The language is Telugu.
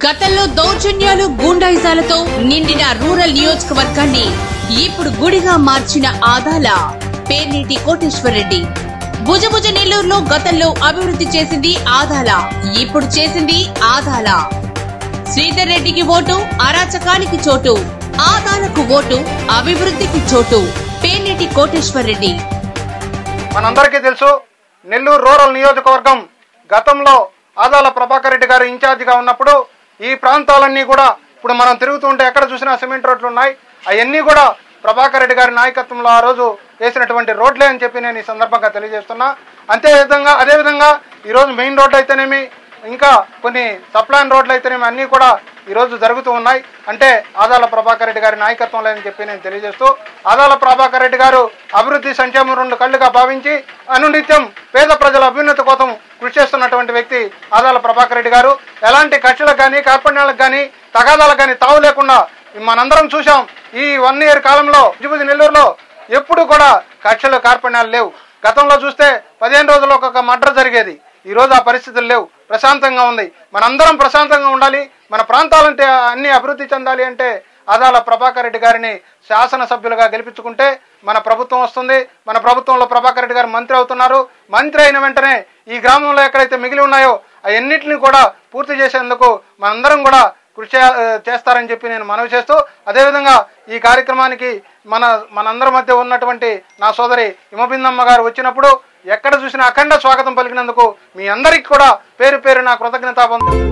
గతంలో దౌర్జన్యాలు గూండాయిజాలతో నిండిన రూరల్ నియోజకవర్గాన్ని ఇప్పుడు గుడిగా మార్చిన ఆదాల పేర్నేటి కోటేశ్వరరెడ్డి. భుజభుజ నెల్లూరులో గతంలో అభివృద్ధి చేసింది ఆదాల, ఇప్పుడు చేసింది ఆదాల. శ్రీధర్ రెడ్డికి ఓటు, అరాచకానికి చోటు. ఆదాలకు ఓటు, అభివృద్ధికి చోటు. పేర్నేటి కోటేశ్వరరెడ్డి. మనందరికీ తెలుసు, నెల్లూరు రూరల్ నియోజకవర్గం గతంలో ఆదాల ప్రభాకర్ రెడ్డి గారు ఇన్ఛార్జిగా ఉన్నప్పుడు ఈ ప్రాంతాలన్నీ కూడా ఇప్పుడు మనం తిరుగుతుంటే ఎక్కడ చూసినా సిమెంట్ రోడ్లు ఉన్నాయి. అవన్నీ కూడా ప్రభాకర్ రెడ్డి గారి నాయకత్వంలో ఆ రోజు వేసినటువంటి రోడ్లే అని చెప్పి నేను ఈ సందర్భంగా తెలియజేస్తున్నా. అదేవిధంగా ఈరోజు మెయిన్ రోడ్లు అయితేనేమి, ఇంకా కొన్ని సప్లైన్ రోడ్లు అయితేనేమి అన్నీ కూడా ఈరోజు జరుగుతూ ఉన్నాయి. అంటే ఆదాల ప్రభాకర్ రెడ్డి గారి నాయకత్వంలో అని చెప్పి నేను తెలియజేస్తూ, ఆదాల ప్రభాకర్ రెడ్డి గారు అభివృద్ధి సంక్షేమం రెండు కళ్ళుగా భావించి అనునిత్యం పేద ప్రజల అభ్యున్నతి కోసం కృషి చేస్తున్నటువంటి వ్యక్తి ఆదాల ప్రభాకర్ రెడ్డి గారు. ఎలాంటి కక్షలకు కానీ కార్పణ్యాలకు కానీ తగాదాలకు కానీ తావు లేకుండా మనందరం చూసాం. ఈ 1 year కాలంలో భుజభుజ నెల్లూరులో ఎప్పుడు కూడా కక్షలు కార్పణ్యాలు లేవు. గతంలో చూస్తే 15 రోజుల్లో ఒక మర్డర్ జరిగేది. ఈ రోజు ఆ పరిస్థితులు లేవు. ప్రశాంతంగా ఉంది. మనందరం ప్రశాంతంగా ఉండాలి, మన ప్రాంతాలంటే అన్ని అభివృద్ధి చెందాలి అంటే ఆదాల ప్రభాకర్ రెడ్డి గారిని శాసనసభ్యులుగా గెలిపించుకుంటే మన ప్రభుత్వం వస్తుంది. మన ప్రభుత్వంలో ప్రభాకర్ రెడ్డి గారు మంత్రి అవుతున్నారు. మంత్రి అయిన వెంటనే ఈ గ్రామంలో ఎక్కడైతే మిగిలి ఉన్నాయో అవన్నింటినీ కూడా పూర్తి చేసేందుకు మనందరం కూడా కృషి చేస్తారని చెప్పి నేను మనవి చేస్తూ, అదేవిధంగా ఈ కార్యక్రమానికి మనందరి మధ్య ఉన్నటువంటి నా సోదరి హిమబిందమ్మ గారు వచ్చినప్పుడు ఎక్కడ చూసినా అఖండ స్వాగతం పలికినందుకు మీ అందరికీ కూడా పేరు పేరు నా కృతజ్ఞతాబంధం.